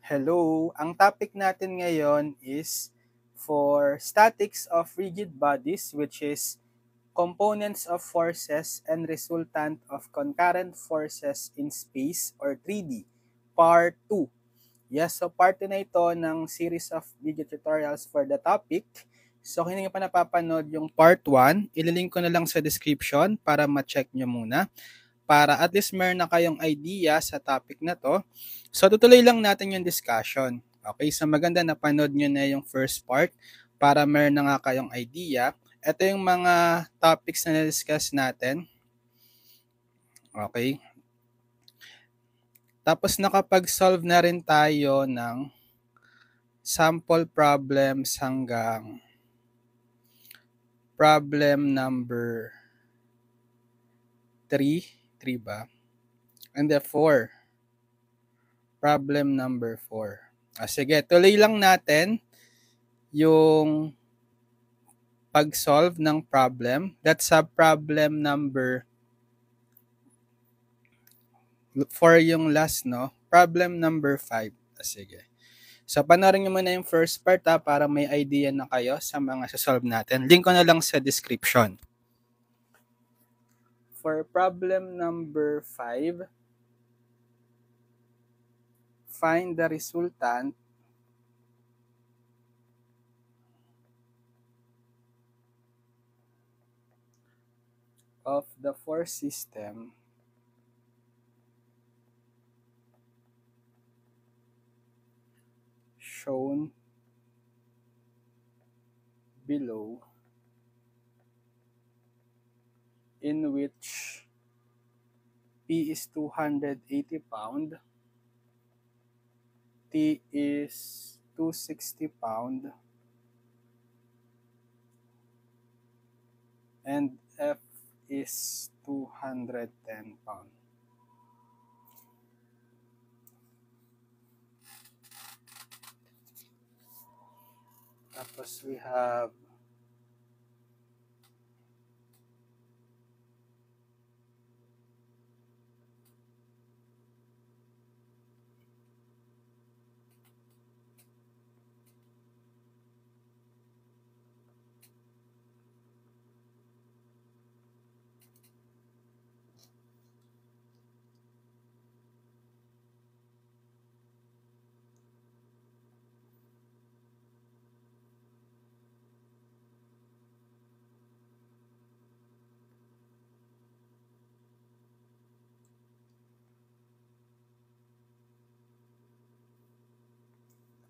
Hello! Ang topic natin ngayon is for statics of rigid bodies, which is components of forces and resultant of concurrent forces in space or 3D, part 2. Yes, so part 2 na ito ng series of video tutorials for the topic. So kung hindi nyo pa napapanood yung part 1, ililink ko na lang sa description para ma-check nyo muna, para at least meron na kayong idea sa topic na to. So tutuloy lang natin yung discussion. Okay, so maganda na panood nyo na yung first part para meron na nga kayong idea. Ito yung mga topics na na-discuss natin. Okay. Tapos nakapag-solve na rin tayo ng sample problems hanggang problem number 3 ba? And then 4. Problem number 4. Sige, tuloy lang natin yung pag-solve ng problem. That's a problem number 4 yung last, no? Problem number 5. Sige. So, panoorin nyo muna yung first part para may idea na kayo sa mga sasolve natin. Link ko na lang sa description. For problem number 5, find the resultant of the force system shown below, in which P is 280 pound, T is 260 pound, and F is 210 pound. Tapos we have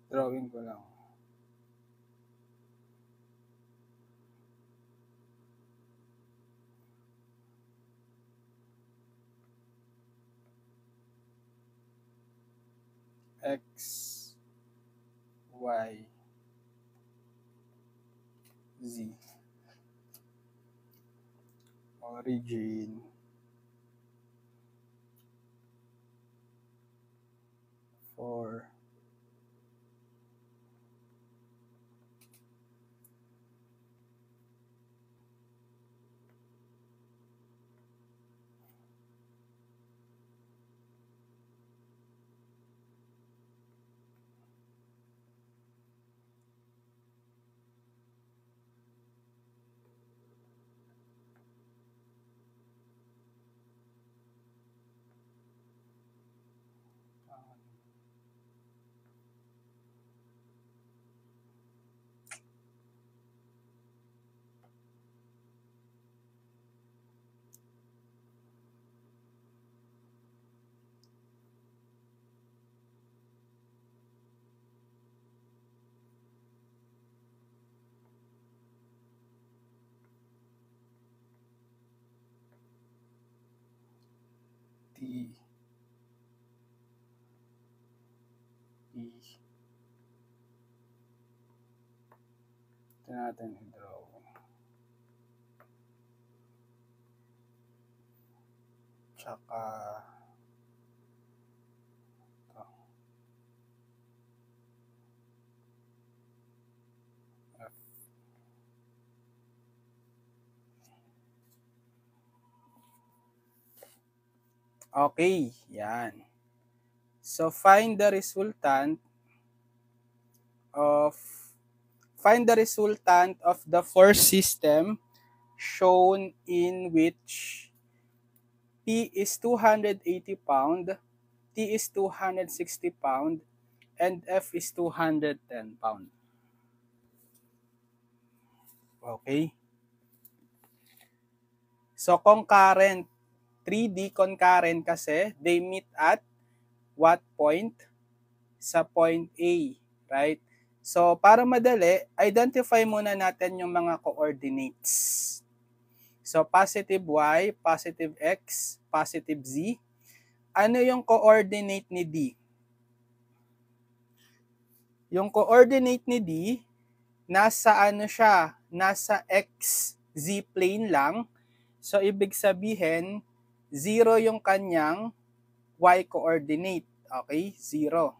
drawing ko lang. X, Y, Z. Origin. For T, E. Ito natin i-draw. Tsaka ito. F. Okay, yan. So find the resultant of find the resultant of the force system shown in which P is 280 pound, T is 260 pound, and F is 210 pound. Okay. So concurrent, 3D concurrent kasi they meet at what point? Sa point A, right? So para madali, identify muna natin yung mga coordinates. So positive Y, positive X, positive Z. Ano yung coordinate ni D? Yung coordinate ni D, nasa ano siya? Nasa XZ plane lang. So ibig sabihin, 0 yung kanyang Y coordinate. Okay? 0.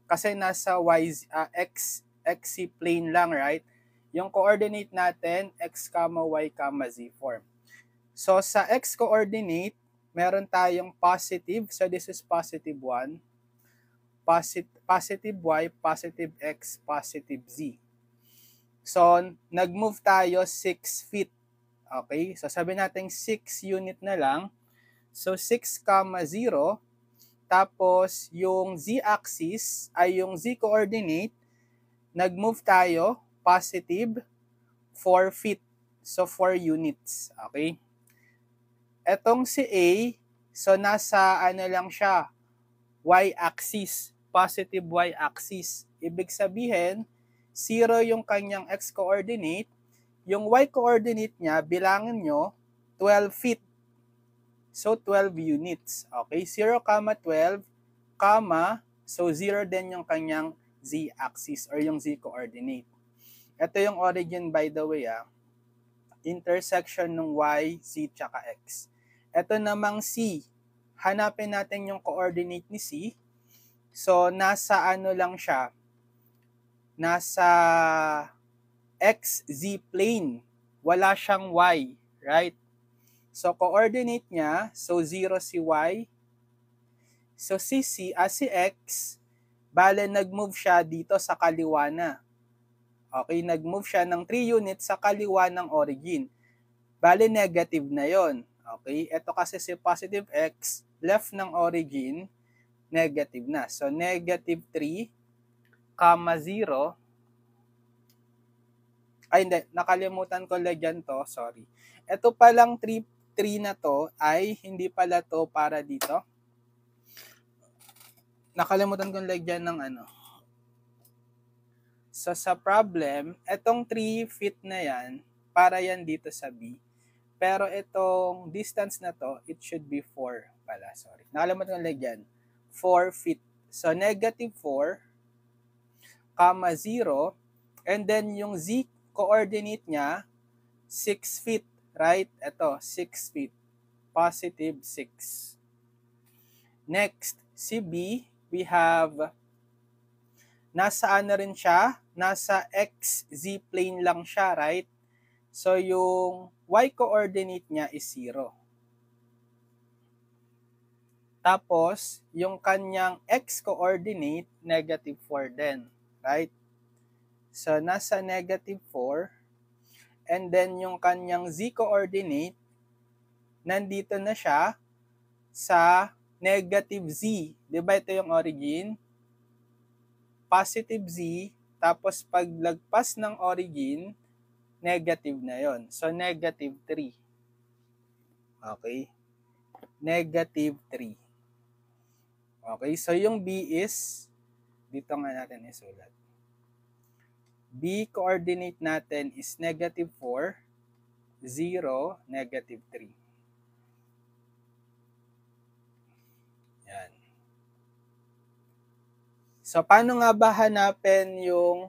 Kasi nasa XZ plane lang, right? Yung coordinate natin, X, Y, Z form. So sa X coordinate, meron tayong positive. So this is positive 1. Positive Y, positive X, positive Z. So, nag-move tayo 6 feet. Okay? So, sabi natin 6 unit na lang. So, 6, 0. Tapos, yung Z-axis ay yung Z-coordinate. Nag-move tayo positive 4 feet. So, 4 units. Okay? Etong si A, so nasa ano lang siya, Y-axis. Positive Y-axis. Ibig sabihin, 0 yung kanyang X-coordinate. Yung Y-coordinate niya, bilangin nyo, 12 feet. So, 12 units. Okay, 0, 12, so 0 din yung kanyang Z-axis or yung Z-coordinate. Ito yung origin, by the way, intersection ng Y, Z, tsaka X. Ito namang C. Hanapin natin yung coordinate ni C. So, nasa ano lang siya, nasa XZ plane. Wala siyang Y, right? So, coordinate niya, so 0 si Y. So, si X, bale nag-move siya dito sa kaliwa na. Okay, nag-move siya ng 3 units sa kaliwa ng origin. Bale, negative na yon. Okay, ito kasi si positive X, left ng origin, negative na. So, negative 3, 0. Ay, hindi. Nakalimutan ko lagyan to. Sorry. Ito palang 3 na to ay hindi pala to para dito. Nakalimutan kong lagyan ng ano. So, sa problem, etong 3 feet na yan, para yan dito sa B. Pero itong distance na to, it should be 4 pala. Sorry. Nakalimutan kong lagyan. 4 feet. So, negative 4, 0. And then, yung Z coordinate niya, 6 feet. Right? Ito, 6 feet. Positive 6. Next, si B, we have, nasa ano rin siya? Nasa XZ plane lang siya, right? So, yung Y coordinate niya is 0. Tapos, yung kanyang X coordinate, negative 4 din, right? So, nasa negative 4. And then, yung kanyang Z coordinate, nandito na siya sa negative Z. Diba ito yung origin? Positive Z, tapos paglagpas ng origin, negative na yon. So, negative 3. Okay? Negative 3. Okay, so yung B is, dito nga natin isulat. B coordinate natin is negative 4, 0, negative 3. Yan. So, paano nga ba hanapin yung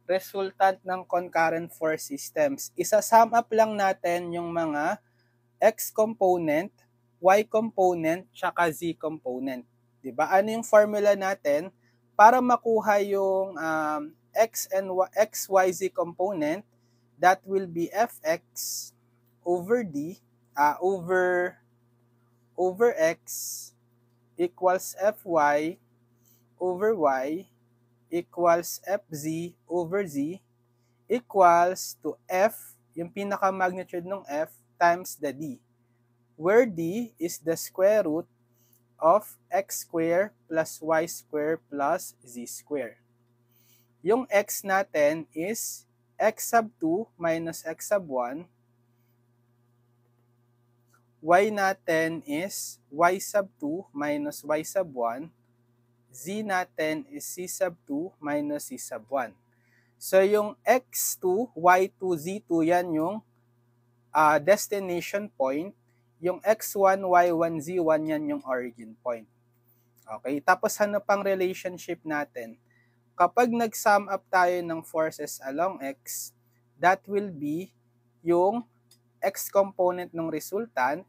resultant ng concurrent force systems? Isa-sum up lang natin yung mga X component, Y component, tsaka Z component. Diba? Ano yung formula natin para makuha yung X and X, Y, Z component? That will be Fx over D, over X equals Fy over Y equals fz over z equals to f, yung pinaka-magnitude ng f, times the d, where d is the square root of x square plus y square plus z square. Yung x natin is x sub 2 minus x sub 1. Y natin is y sub 2 minus y sub 1. Z natin is c sub 2 minus c sub 1. So yung x2, y2, z2, yan yung destination point. Yung x1, y1, z1, yan yung origin point. Okay, tapos ano pang relationship natin? Kapag nag-sum up tayo ng forces along x, that will be yung x component ng resultant.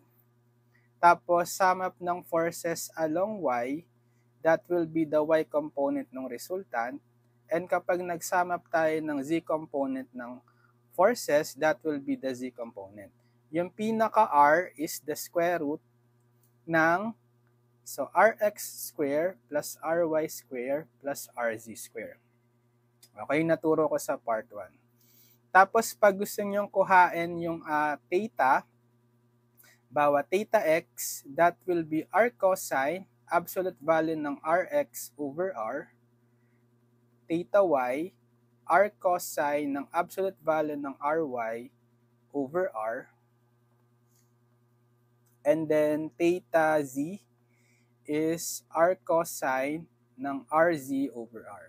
Tapos sum up ng forces along y, that will be the y component ng resultant. And kapag nag-sum up tayo ng z component ng forces, that will be the z component. Yung pinaka-r is the square root ng, so rx square plus ry square plus rz square. Okay, naturo ko sa part 1. Tapos pag gusto nyong kuhain yung theta, bawat theta x, that will be r cosine, absolute value ng rx over r, theta y, r cosine ng absolute value ng ry over r, and then theta z is r cosine ng rz over r.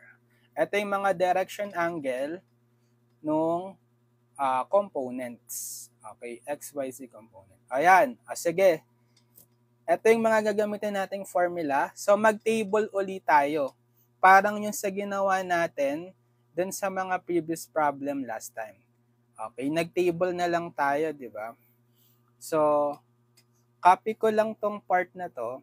Ito yung mga direction angle nung components. Okay, x, y, z component. Ayan, sige. Ito yung mga gagamitin nating formula. So mag-table ulit tayo. Parang yung sa ginawa natin dun sa mga previous problem last time. Okay, nag-table na lang tayo, di ba? So, copy ko lang tong part na to.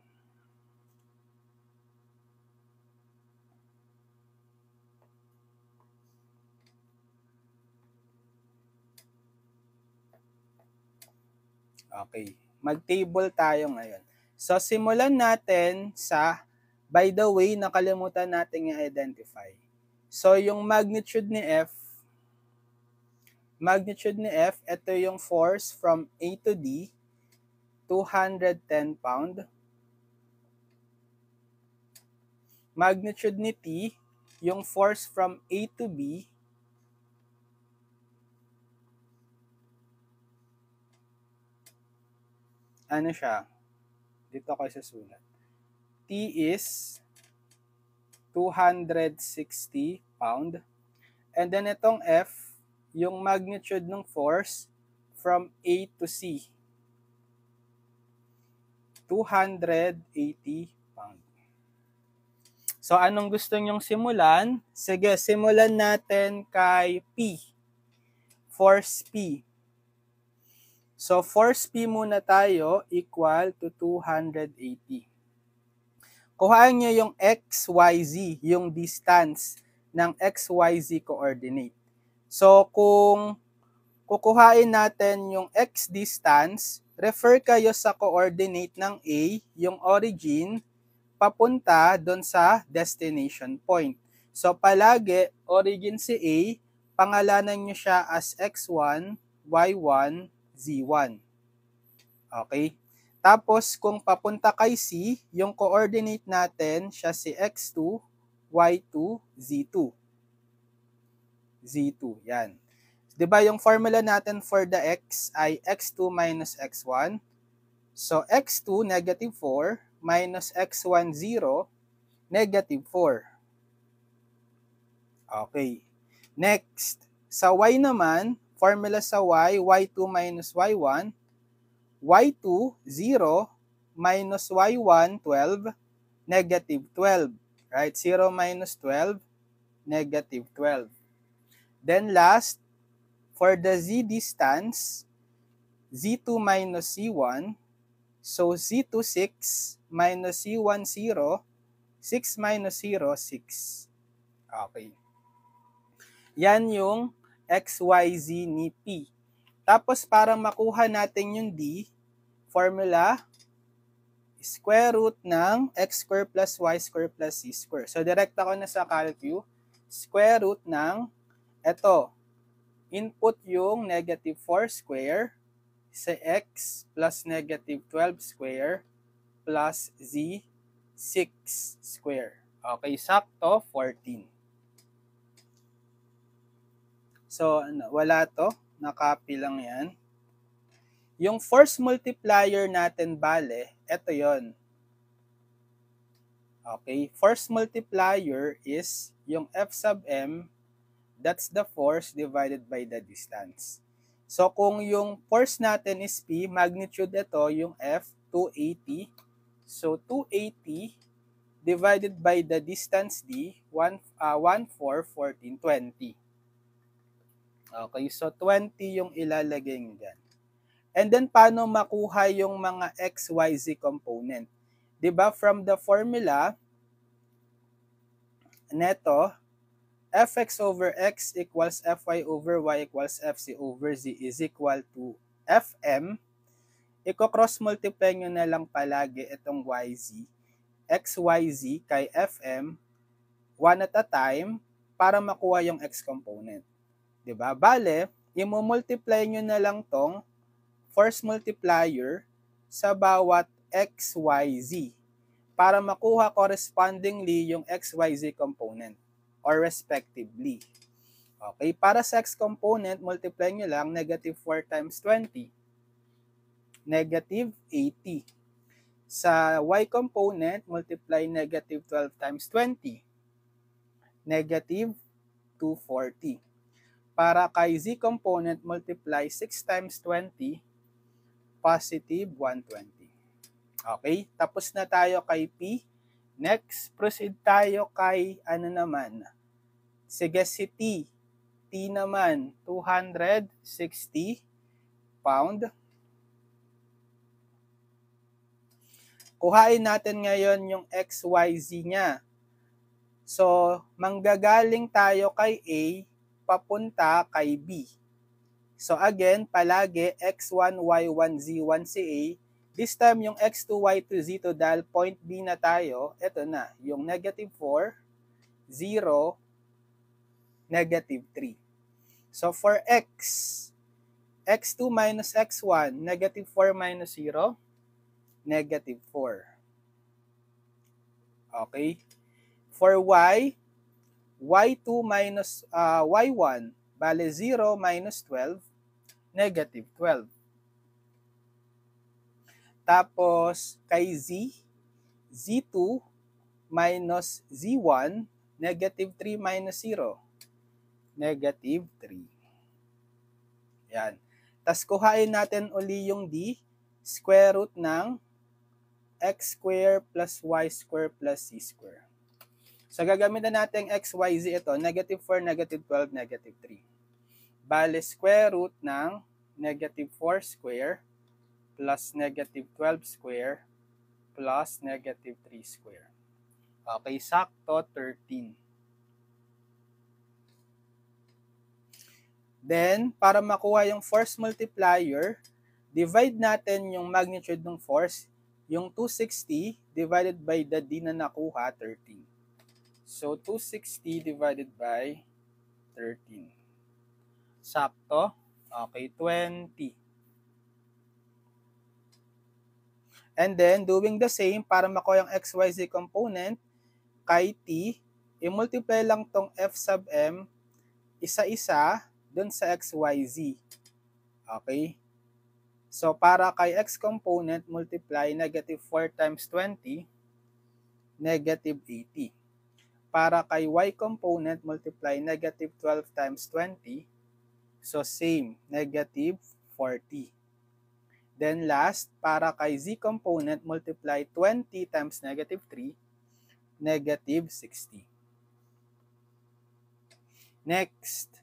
Okay, mag-table tayo ngayon. So, simulan natin sa, by the way, nakalimutan natin i-identify. So, yung magnitude ni F, ito yung force from A to D, 210 pound. Magnitude ni T, yung force from A to B, ano siya? Dito ako susulat. T is 260 pound. And then itong F, yung magnitude ng force from A to C, 280 pound. So anong gusto nyong simulan? Sige, simulan natin kay P. Force P. So force P muna tayo equal to 280. Kuhaan nyo yung x, y, z, yung distance ng x, y, z coordinate. So kung kukuhain natin yung x distance, refer kayo sa coordinate ng A, yung origin, papunta doon sa destination point. So palagi, origin si A, pangalanan nyo siya as x1, y1, z1. Okay? Tapos kung papunta kay C, yung coordinate natin, siya si x2, y2, z2. Z2, yan. Diba yung formula natin for the x ay x2 minus x1. So x2, negative 4, minus x1, 0, negative 4. Okay. Next, sa y naman, formula sa y, y2 minus y1, y2, 0, minus y1, 12, negative 12. Right? 0 minus 12, negative 12. Then last, for the z distance, z2 minus c1, so z2, 6, minus c1, 0, 6 minus 0, 6. Okay. Yan yung XYZ ni P. Tapos para makuha natin yung D, formula, square root ng x square plus y square plus z square. So direct ako na sa calcu. square root ng, eto, input yung negative 4 square sa x plus negative 12 square plus z 6 square. Okay, sakto, 14. So, wala to. Nakopy lang yan. Yung force multiplier natin, bale, eto yon. Okay, force multiplier is yung F sub m, that's the force divided by the distance. So, kung yung force natin is P, magnitude ito, yung F, 280. So, 280 divided by the distance D, 1, 4, 14, 20. Okay, so 20 yung ilalagay nyo dyan. And then, paano makuha yung mga x, y, z component? Diba, from the formula, neto, fx over x equals fy over y equals fc over z is equal to fm. Iko-cross multiply nyo na lang palagi itong yz, xyz kay fm, one at a time, para makuha yung x component. Diba? Bale, i-multiply nyo na lang tong force multiplier sa bawat xyz para makuha correspondingly yung xyz component or respectively. Okay, para sa x component, multiply nyo lang negative 4 times 20, negative 80. Sa y component, multiply negative 12 times 20, negative 240. Para kay z component, multiply 6 times 20, positive 120. Okay, tapos na tayo kay P. Next, proceed tayo kay ano naman. Sige, si T. T naman, 260 pound. Kuhain natin ngayon yung XYZ niya. So, manggagaling tayo kay A, papunta kay B. So again, palagi x1, y1, z1 si A. This time, yung x2, y2, z2 dahil point B na tayo, ito na, yung negative 4, 0, negative 3. So for x, x2 minus x1, negative 4 minus 0, negative 4. Okay? For y, y2 minus y1, bale 0 minus 12, negative 12. Tapos, kay z, z2 minus z1, negative 3 minus 0, negative 3. Yan. Tapos, kuhain natin uli yung d, square root ng x square plus y square plus z square. So, gagamitan natin x, y, z ito, negative 4, negative 12, negative 3. Bale, square root ng negative 4 square plus negative 12 square plus negative 3 square. Okay, sakto 13. Then, para makuha yung force multiplier, divide natin yung magnitude ng force, yung 260 divided by the d na nakuha, 13. So, 260 divided by 13. Sakto. Okay, 20. And then, doing the same, para makuha yung xyz component, kay t, i-multiply lang tong f sub m, isa-isa, dun sa xyz. Okay? So, para kay x component, multiply negative 4 times 20, negative 80. Para kay y component, multiply negative 12 times 20, so same, negative 40. Then last, para kay z component, multiply 20 times negative 3, negative 60. Next,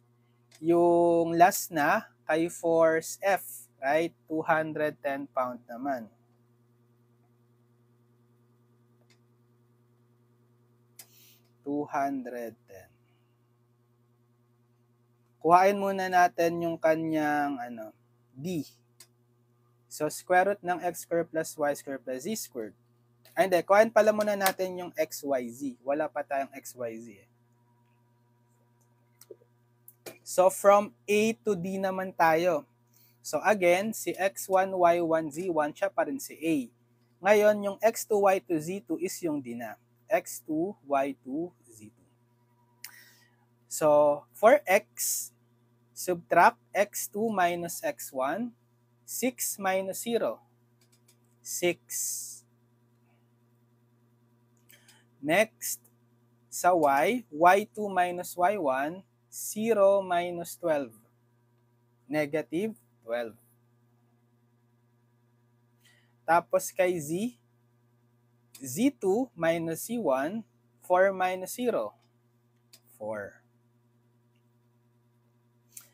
yung last na, kay force F, right? 210 pound naman. Kuhain muna natin yung kanyang D. So, square root ng x squared plus y squared plus z squared. Ay, hindi. Kuhain pala muna natin yung xyz. Wala pa tayong xyz. So from A to D naman tayo. So again, si x1, y1, z1 siya pa rin si A. Ngayon, yung x2, y2, z2 is yung D na. x2, y2, z2. So for x, subtract x2 minus x1, 6 minus 0, 6. Next, sa y, y2 minus y1, 0 minus 12, negative 12. Tapos kay z, z2 minus z1, 4 minus 0, 4.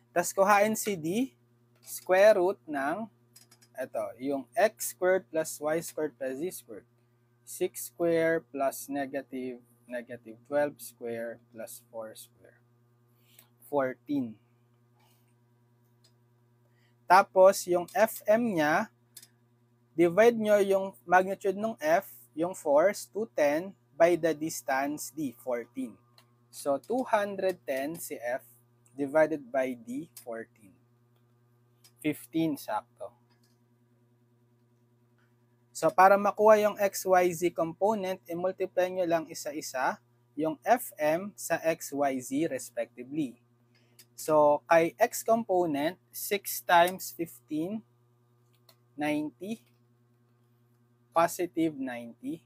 Tapos kuhain si d, square root ng, ito, yung x squared plus y squared plus z squared. 6 square plus negative 12 square plus 4 square. 14. Tapos, yung fm niya, divide nyo yung magnitude ng f, yung force, 210, by the distance d, 14. So, 210 si f divided by d, 14. 15, sakto. So, para makuha yung xyz component, i-multiply nyo lang isa-isa yung fm sa xyz respectively. So, kay x component, 6 times 15, 90, positive 90.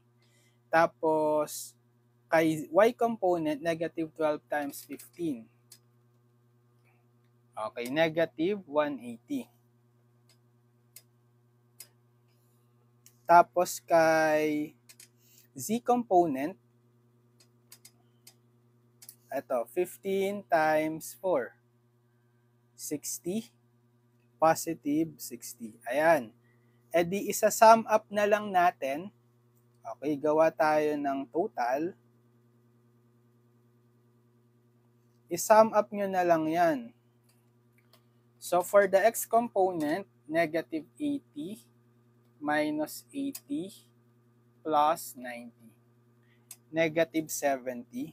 Tapos, kay y component, negative 12 times 15. Okay, negative 180. Tapos, kay z component, ito, 15 times 4. 60, positive 60. Ayan. E di isa-sum up na lang natin. Okay, gawa tayo ng total. I-sum up nyo na lang yan. So for the x component, negative 80 minus 80 plus 90. Negative 70.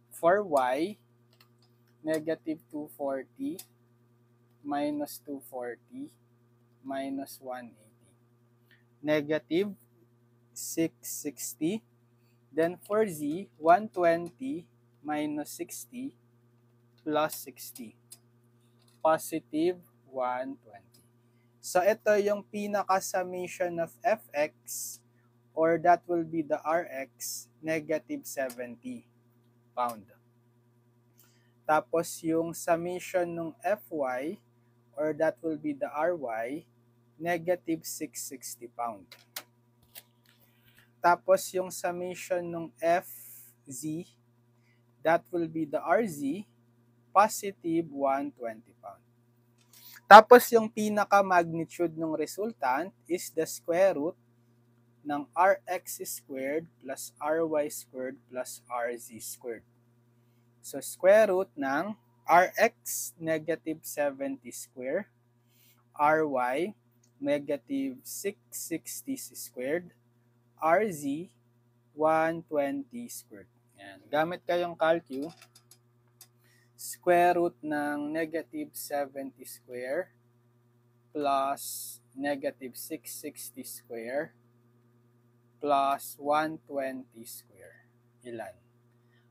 For y, negative 240 minus 240 minus 180. Negative 660. Then for z, 120 minus 60 plus 60. Positive 120. So ito yung pinaka-summation of fx, or that will be the rx, negative 70 pound. Tapos yung summation ng fy, or that will be the ry, negative 660 pound. Tapos yung summation ng fz, that will be the rz, positive 120 pound. Tapos yung pinaka-magnitude ng resultant is the square root ng rx squared plus ry squared plus rz squared. So, square root ng rx, negative 70 square, ry, negative 660 squared, rz, 120 squared. Yan. Gamit kayong calcu, square root ng negative 70 square plus negative 660 square plus 120 square. Ilan?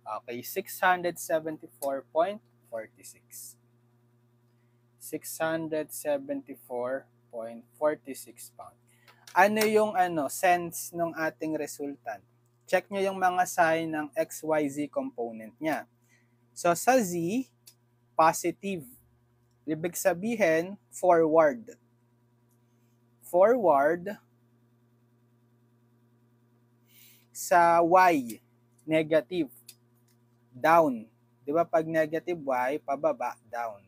Okay, 674.46. 674.46 pound. Ano yung sense ng ating resultant? Check nyo yung mga sign ng XYZ component niya. So sa Z, positive. Ibig sabihin, forward. Forward. Sa Y, negative. Down. Di ba pag negative y, pababa, down.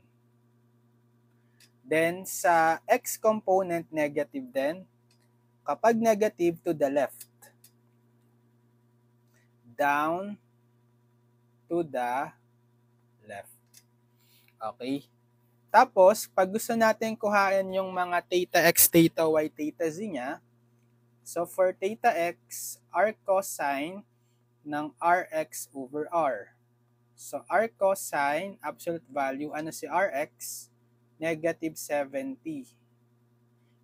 Then sa x component, negative din. Kapag negative, to the left. Down to the left. Okay? Tapos, pag gusto natin kuhain yung mga theta x, theta y, theta z niya, so for theta x, r cosine ng rx over r. So, R cosine, absolute value, ano si Rx? Negative 70.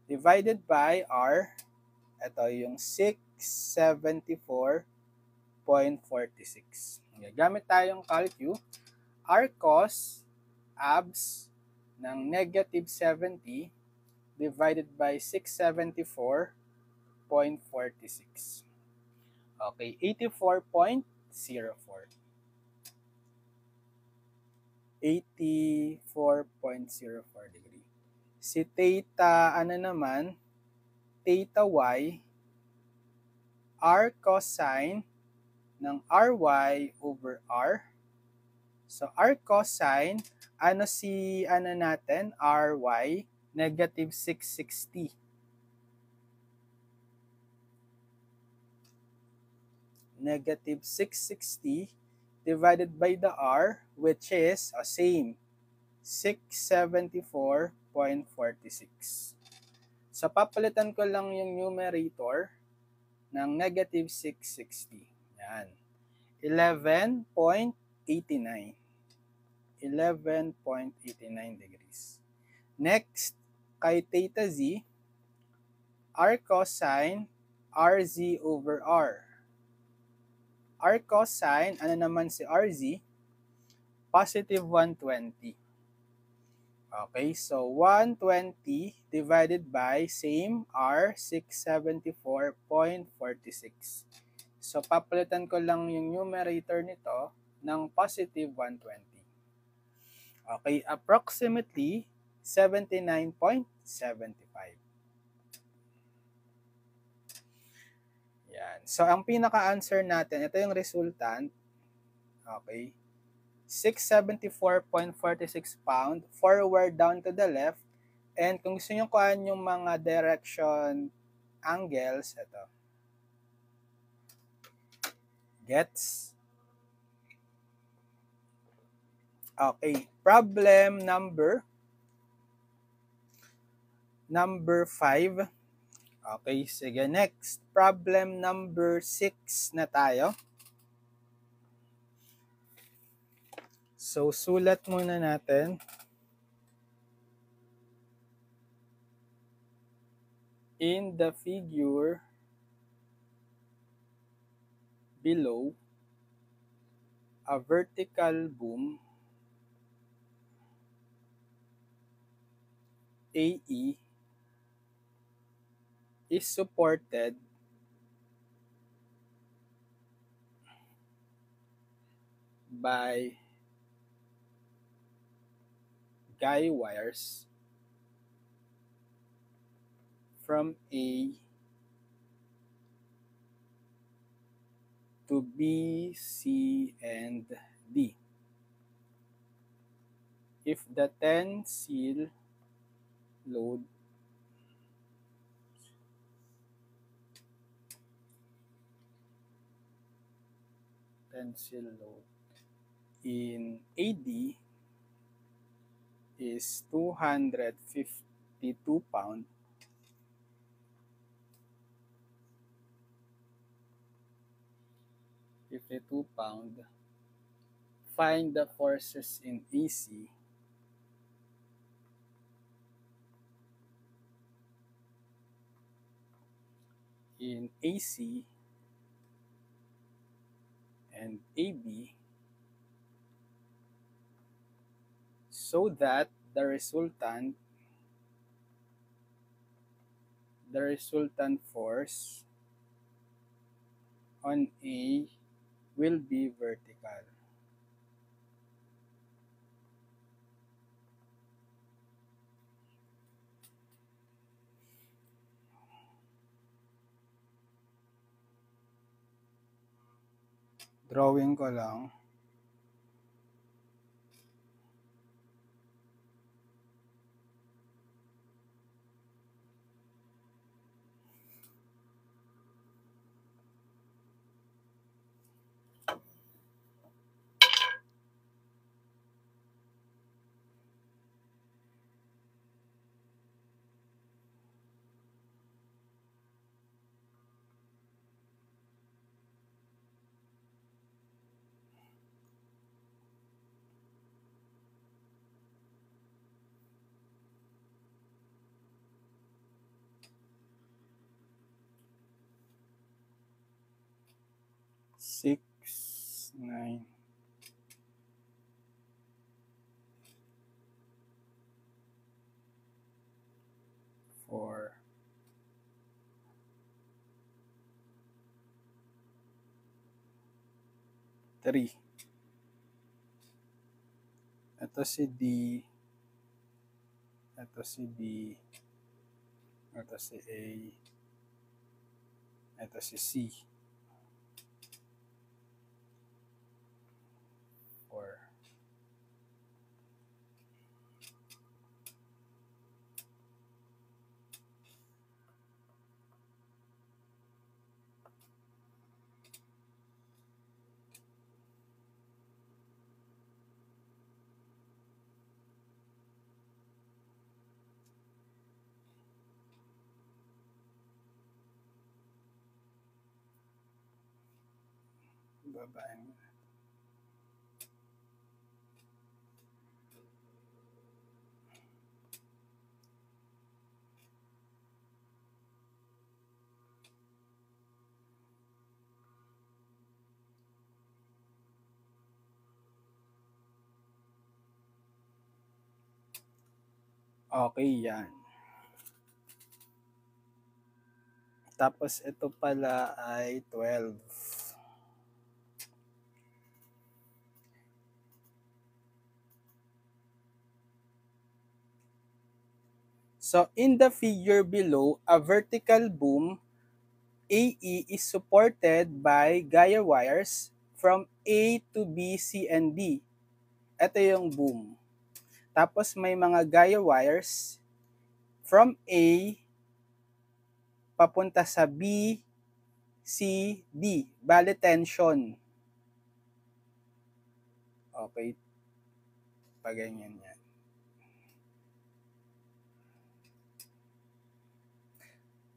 Divided by R, ito yung 674.46. Okay, gamit tayong calcu, R cos abs ng negative 70 divided by 674.46. Okay, 84.04. 84.04 degree. Si theta, ano naman, theta y, r cosine ng ry over r. So, r cosine, ano si, ano natin, ry, negative 660. Negative 660 divided by the r, which is, same, 674.46. So, papalitan ko lang yung numerator ng negative 660. Yan. 11.89. 11.89 degrees. Next, kay theta z, r cosine rz over r. R cosine, ano naman si rz? Positive 120. Okay, so 120 divided by same r, 674.46. So, papalitan ko lang yung numerator nito ng positive 120. Okay, approximately 79.75. Yan. So, ang pinaka-answer natin, ito yung resultant. Okay. 674.46 pound forward down to the left. And kung gusto nyo kuhaan yung mga direction angles, ito. Gets? Okay. Problem number 5. Okay, sige. Next. Problem number 6 na tayo. So, sulat muna natin. In the figure below, a vertical boom AE is supported by guy wires from A to B, C, and D. If the tensile load in AD is 252 pound, find the forces in AC and AB so that the resultant force on A will be vertical. Drawing ko lang. 6, 9. Four. Three. Ito si D. Ito si B. Ito si A. Ito si C. 4. Babae. Okay, yan. Tapos ito pala ay 12. So in the figure below, a vertical boom AE is supported by guide wires from A to B, C, and D. Ito yung boom. Tapos may mga guide wires from A papunta sa B, C, D. Bale tension. Okay. Paganyan yan.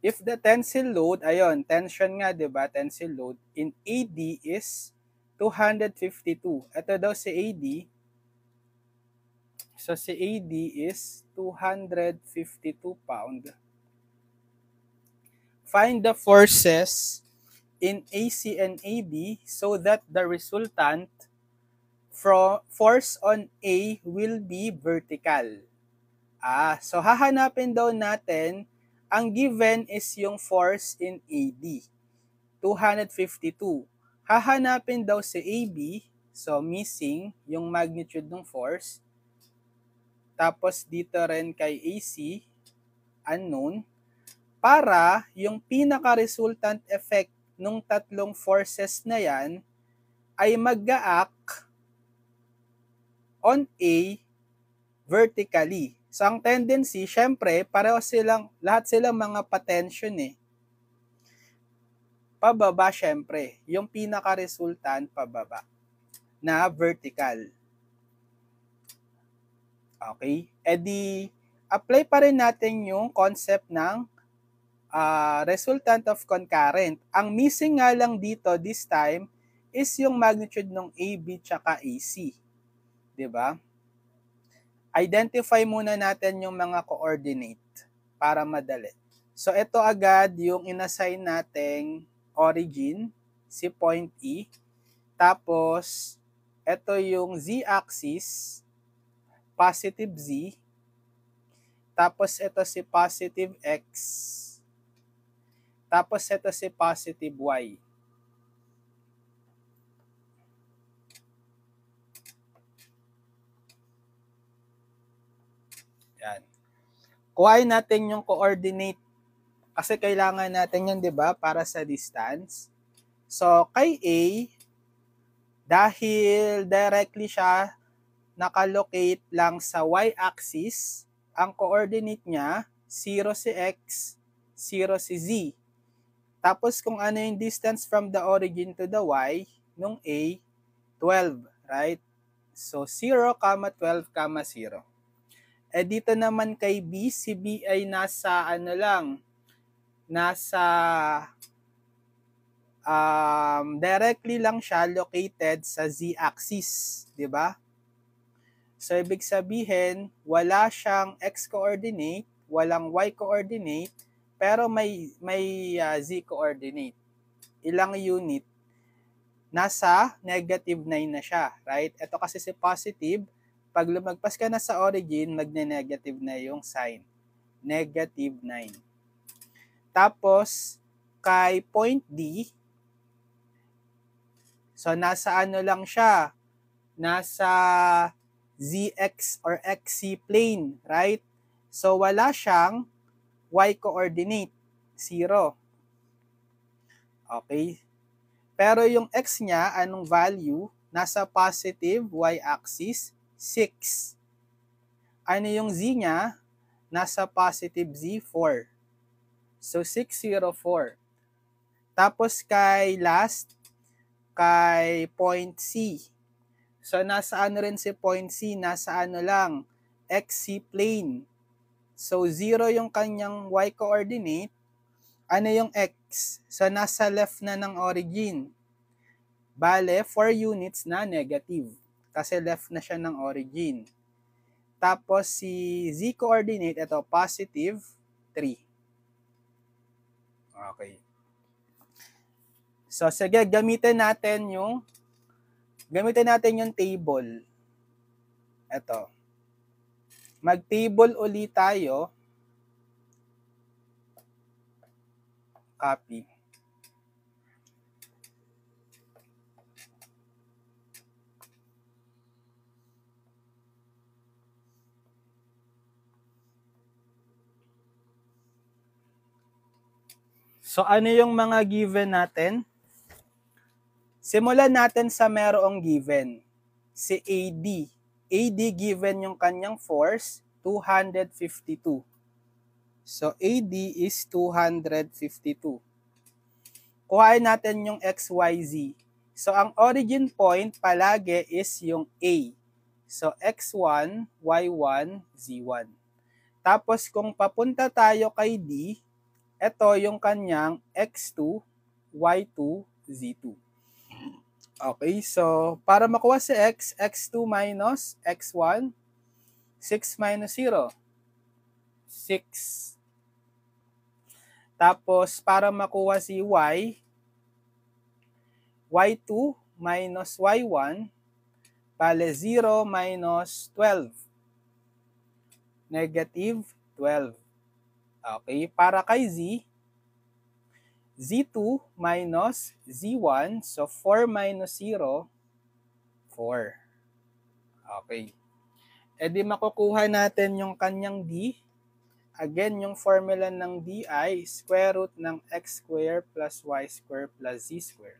If the tensile load, ayun, tension nga, di ba? Tensile load in AD is 252. Ito daw si AD. So si AD is 252 pound. Find the forces in AC and AB so that the resultant force on A will be vertical. So hahanapin daw natin, ang given is yung force in AD, 252. Hahanapin daw si AB, so missing yung magnitude ng force. Tapos dito rin kay AC, unknown. Para yung pinaka-resultant effect nung tatlong forces na yan ay mag-act on A vertically. So, ang tendency, syempre, pareho silang, lahat silang mga patension eh. Pababa, syempre. Yung pinaka-resultant, pababa. Na vertical. Okay? E di, apply pa rin natin yung concept ng resultant of concurrent. Ang missing nga lang dito this time is yung magnitude ng AB tsaka AC. Diba? Identify muna natin yung mga coordinate para madali. So, ito agad yung inassign nating origin, si point E. Tapos, ito yung z-axis, positive Z. Tapos, ito si positive X. Tapos, ito si positive Y. Yan. Kuhain natin yung coordinate kasi kailangan natin yan, di ba, para sa distance. So, kay A, dahil directly siya nakalocate lang sa y-axis, ang coordinate niya, 0 si X, 0 si Z. Tapos kung ano yung distance from the origin to the Y, nung A, 12, right? So, 0, 12, 0. Eh dito naman kay B, si B ay nasa directly lang siya located sa z-axis, di ba? So ibig sabihin, wala siyang x-coordinate, walang y-coordinate, pero may z-coordinate. Ilang unit? nasa negative 9 na siya, right? Ito kasi si positive, pag lumagpas ka na sa origin, magne-negative na yung sign. Negative 9. Tapos, kay point D, so nasa ano lang siya, nasa ZX or XC plane, right? So, wala siyang Y coordinate, 0. Okay? Pero yung X niya, anong value? Nasa positive Y-axis, 6. Ano yung Z niya? Nasa positive Z, 4. So, 604. Tapos kay last, kay point C. So, nasa ano rin si point C? Nasa ano lang? XC plane. So, 0 yung kanyang Y coordinate. Ano yung X? So, nasa left na ng origin. Bale, 4 units na negative. Kasi left na siya ng origin. Tapos, si Z coordinate, ito, positive 3. Okay. So, sige, gamitin natin yung table. Ito. Mag-table ulit tayo. Copy. So, ano yung mga given natin? Simulan natin sa merong given. Si AD. AD given yung kanyang force, 252. So, AD is 252. Kuhain natin yung XYZ. So, ang origin point palagi is yung A. So, X1, Y1, Z1. Tapos, kung papunta tayo kay D, ito yung kanyang X2, Y2, Z2. Okay, so para makuha si X, X2 minus X1, 6 minus 0, 6. Tapos para makuha si Y, Y2 minus Y1, bale 0 minus 12, negative 12. Okay, para kay Z, Z2 minus Z1, so 4 minus 0, 4. Okay. E di makukuha natin yung kanyang D. Again, yung formula ng D ay square root ng x square plus y square plus z square.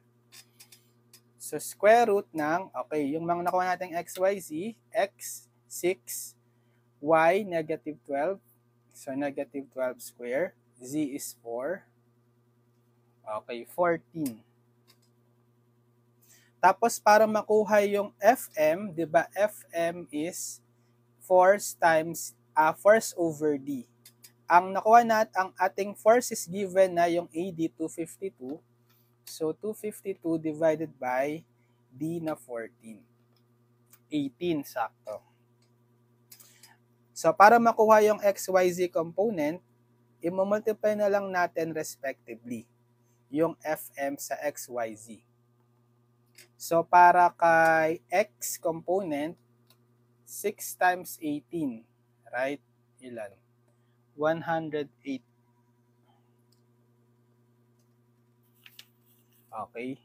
So, square root ng, okay, yung mga nakuha natin x, y, z, x, 6, y, negative 12. So, negative 12 square. Z is 4. Okay, 14. Tapos, para makuha yung Fm, di ba, Fm is force times, force over D. Ang nakuha ang ating force is given na yung AD 252. So, 252 divided by D na 14. 18, sakto. So, para makuha yung XYZ component, i-multiply na lang natin respectively yung FM sa XYZ. So, para kay X component, 6 times 18, right? Ilan? 108. Okay.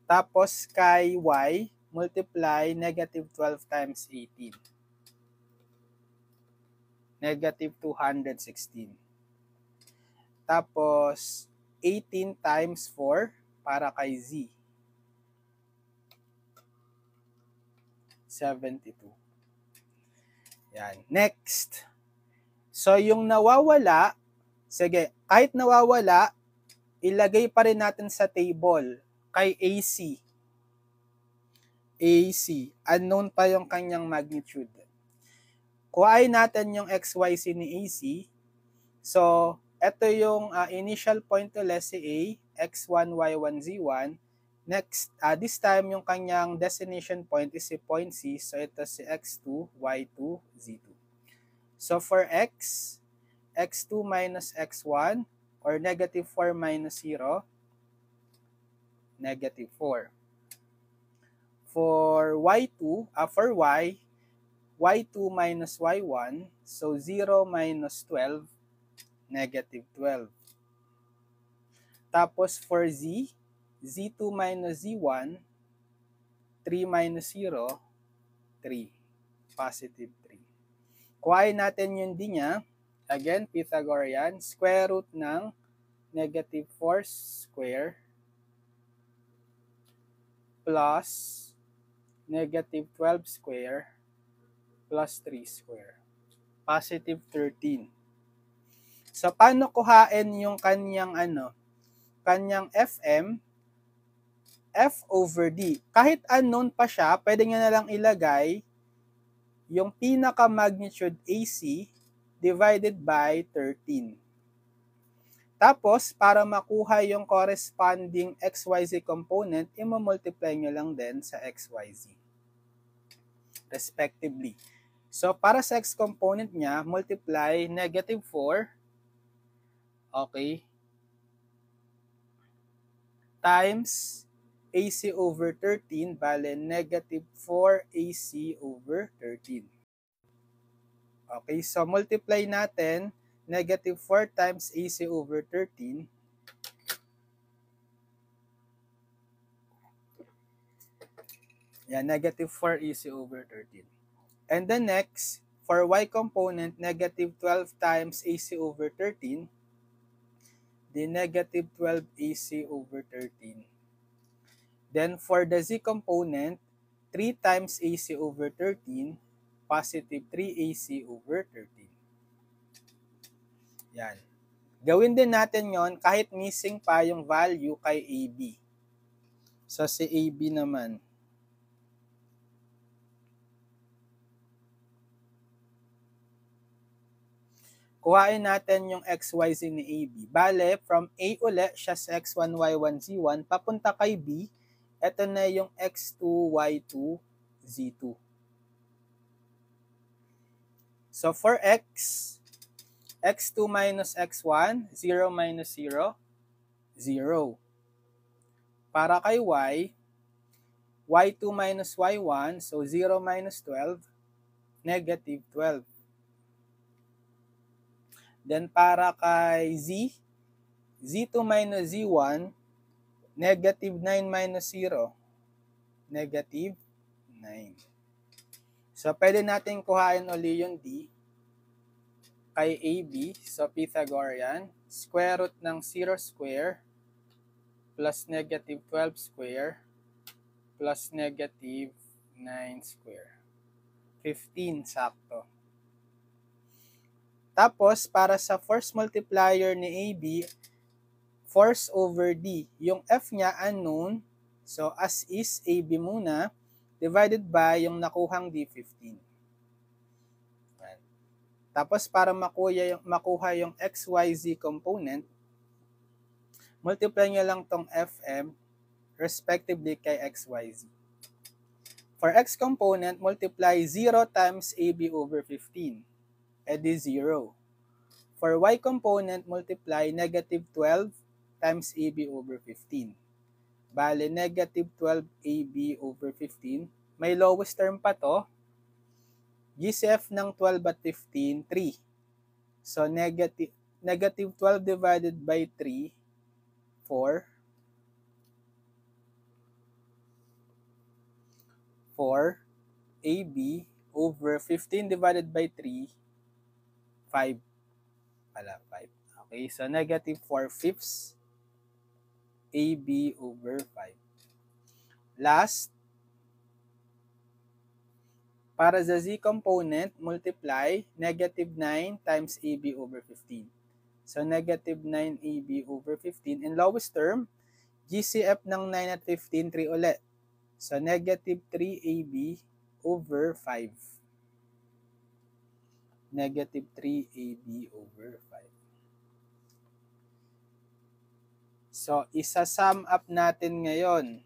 Tapos, kay Y, multiply negative 12 times 18. Negative 216. Tapos, 18 times 4 para kay Z. 72. Yan. Next. So, yung nawawala, sige, kahit nawawala, ilagay pa rin natin sa table kay AC. AC. Unknown pa yung kanyang magnitude. Kuhain natin yung XYZ ni AC. So, ito yung initial point ulit si A, X1, Y1, Z1. Next, this time yung kanyang destination point is si point C. So, ito si X2, Y2, Z2. So, for X, X2 minus X1 or negative 4 minus 0, negative 4. For y2, for y2 minus y1, so 0 minus 12, negative 12. Tapos for z2 minus z1, 3 minus 0, 3. Positive 3. Kuhain natin yung d niya. Again, Pythagorean. Square root ng negative 4 square plus negative 12 square plus 3 square. Positive 13. So, paano kuhain yung kanyang Fm? F over D. Kahit unknown pa siya, pwede nyo na lang ilagay yung pinaka-magnitude AC divided by 13. Tapos, para makuha yung corresponding XYZ component, i-multiply nyo lang din sa XYZ, respectively. So, para sa X component niya, multiply negative 4, okay, times AC over 13, bale negative 4 AC over 13. Okay, so multiply natin negative 4 times AC over 13. Yan, negative 4 AC over 13. And the next, for Y component, negative 12 times AC over 13. The negative 12 AC over 13. Then for the Z component, 3 times AC over 13, positive 3 AC over 13. Yan. Gawin din natin yon kahit missing pa yung value kay AB. So si AB naman, kuhain natin yung XYZ ni AB. Bale, from A uli siya sa X1, Y1, Z1, papunta kay B, ito na yung X2, Y2, Z2. So for X, X2 minus X1, 0 minus 0, 0. Para kay Y, Y2 minus Y1, so 0 minus 12, negative 12. Then para kay Z, Z2 minus Z1, negative 9 minus 0, negative 9. So, pwede natin kuhain uli yung D kay AB. So, Pythagorean, square root ng 0 square plus negative 12 square plus negative 9 square. 15, sakto. Tapos, para sa force multiplier ni AB, force over D. Yung F niya unknown, so as is AB muna, divided by yung nakuhang D15. Tapos, para makuha yung XYZ component, multiply nyo lang tong FM respectively kay XYZ. For X component, multiply 0 times AB over 15. Edi 0. For Y component, multiply negative 12 times AB over 15. Bale, negative 12 AB over 15. May lowest term pa to. GCF ng 12 at 15, 3. So, negative 12 divided by 3, 4. 4 AB over 15 divided by 3, 5. 5. Okay, so negative 4/5 AB over 5. Last, para sa Z component, multiply negative 9 times AB over 15. So negative 9 AB over 15. In lowest term, GCF ng 9 at 15, 3 ulit. So negative 3 AB over 5. Negative 3 AB over 5. So, isa-sum up natin ngayon.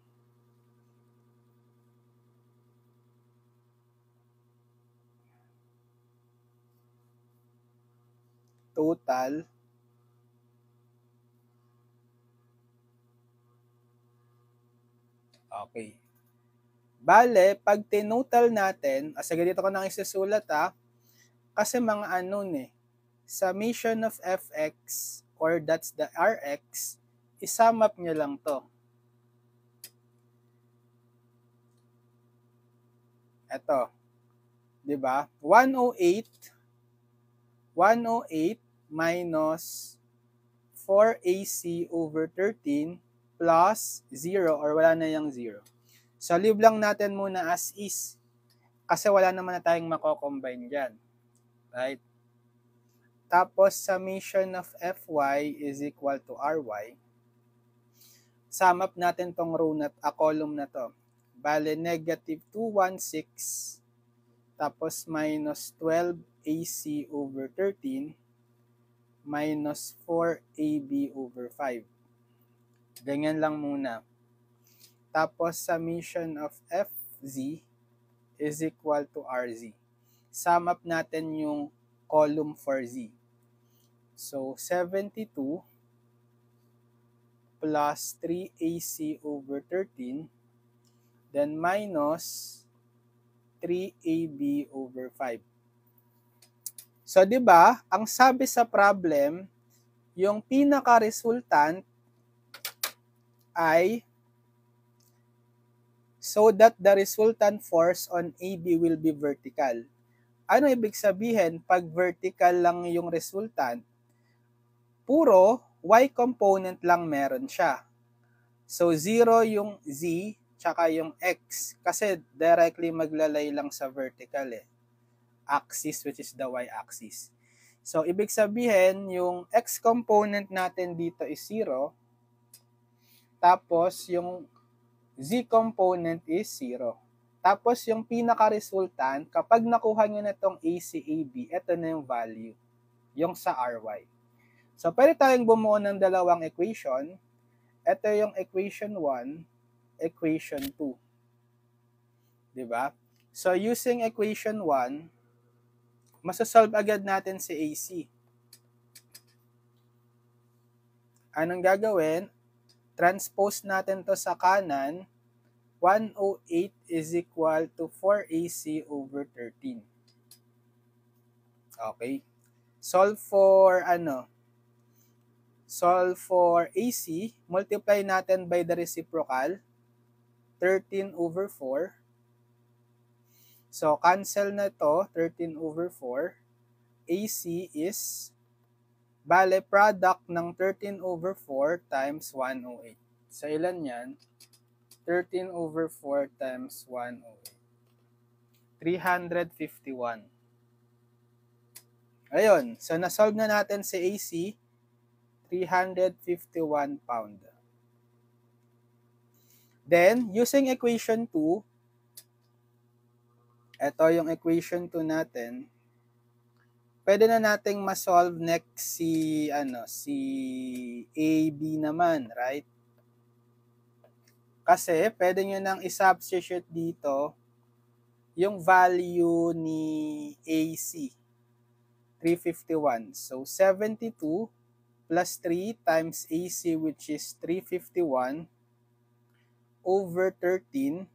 Total. Okay. Bale, pag tinotal natin, sige dito ko nang isusulat kasi mga summation of fx or that's the rx, isum up nyo lang to. Ito, di ba? 108 minus 4ac over 13 plus 0 or wala na yung 0. So, leave lang natin muna as is kasi wala naman na tayong mako-combine dyan. Right? Tapos, summation of fy is equal to ry. Sum up natin tong row na, column na to. Bale, negative 216 tapos minus 12ac over 13 minus 4ab over 5. Ganyan lang muna. Tapos, summation of fz is equal to rz. Sum up natin yung column for z. So, 72 plus 3ac over 13 then minus 3ab over 5. So, di ba, ang sabi sa problem, yung pinaka-resultant ay so that the resultant force on AB will be vertical. Ano ibig sabihin? Pag vertical lang yung resultant, puro y component lang meron siya. So, 0 yung z, tsaka yung x. Kasi directly maglalay lang sa vertical axis, which is the y-axis. So, ibig sabihin, yung x component natin dito is 0. Tapos, yung z component is 0. Tapos, yung pinaka-resultant, kapag nakuha nyo na itong ACAB, ito na yung value, yung sa RY. So, pwede tayong bumuo ng dalawang equation. Ito yung equation 1, equation 2. Diba? So, using equation 1, masasolve agad natin si AC. Anong gagawin? Transpose natin to sa kanan. 108 is equal to 4AC over 13. Okay. Solve for Solve for AC. Multiply natin by the reciprocal. 13 over 4. So, cancel na to. 13 over 4. AC is, bale, product ng 13 over 4 times 108. So, ilan yan? 13 over 4 times 108. 351. Ayun. So, na-solve na natin si AC. 351 pound. Then, using equation 2, ito yung equation 2 natin. Pwede na nating ma-solve next si AB naman, right? Kasi pwede nyo nang i-substitute dito yung value ni AC. 351. So, 72 plus 3 times AC, which is 351 over 13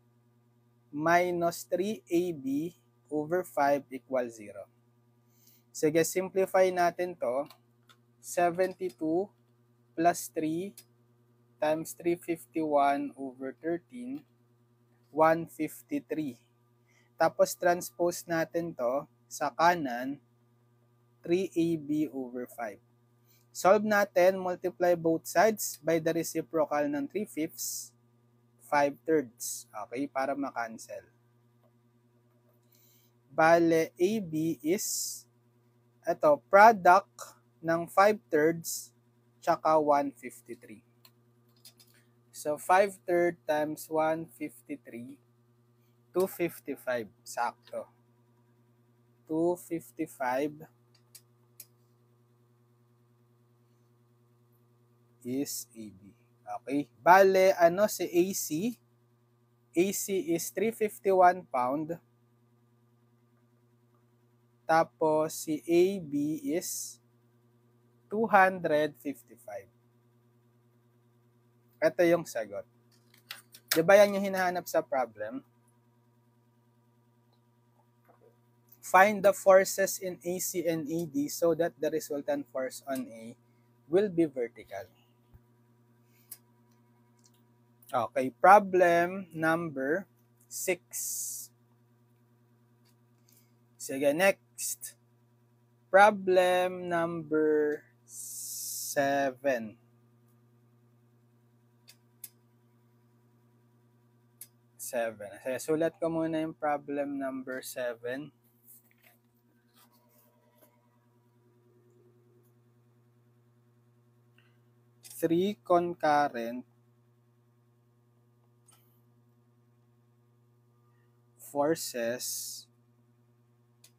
minus 3AB over 5 equals 0. Sige, simplify natin to. 72 plus 3 times 351 over 13, 153. Tapos transpose natin to sa kanan, 3AB over 5. Solve natin, multiply both sides by the reciprocal ng 3/5, 5/3. Okay, para makancel. Bale, AB is, ito, product ng 5/3 tsaka 153. So, 5/3 times 153, 255. Sakto. 255 is AB. Okay. Bale, si AC? AC is 351 pound. Tapos, si AB is 255. Ito yung sagot. Diba yan yung hinahanap sa problem? find the forces in AC and AD so that the resultant force on A will be vertical. Okay, problem number 6. Sige, next. Problem number 7. Sige, sulat ko muna yung problem number 7. Three concurrent forces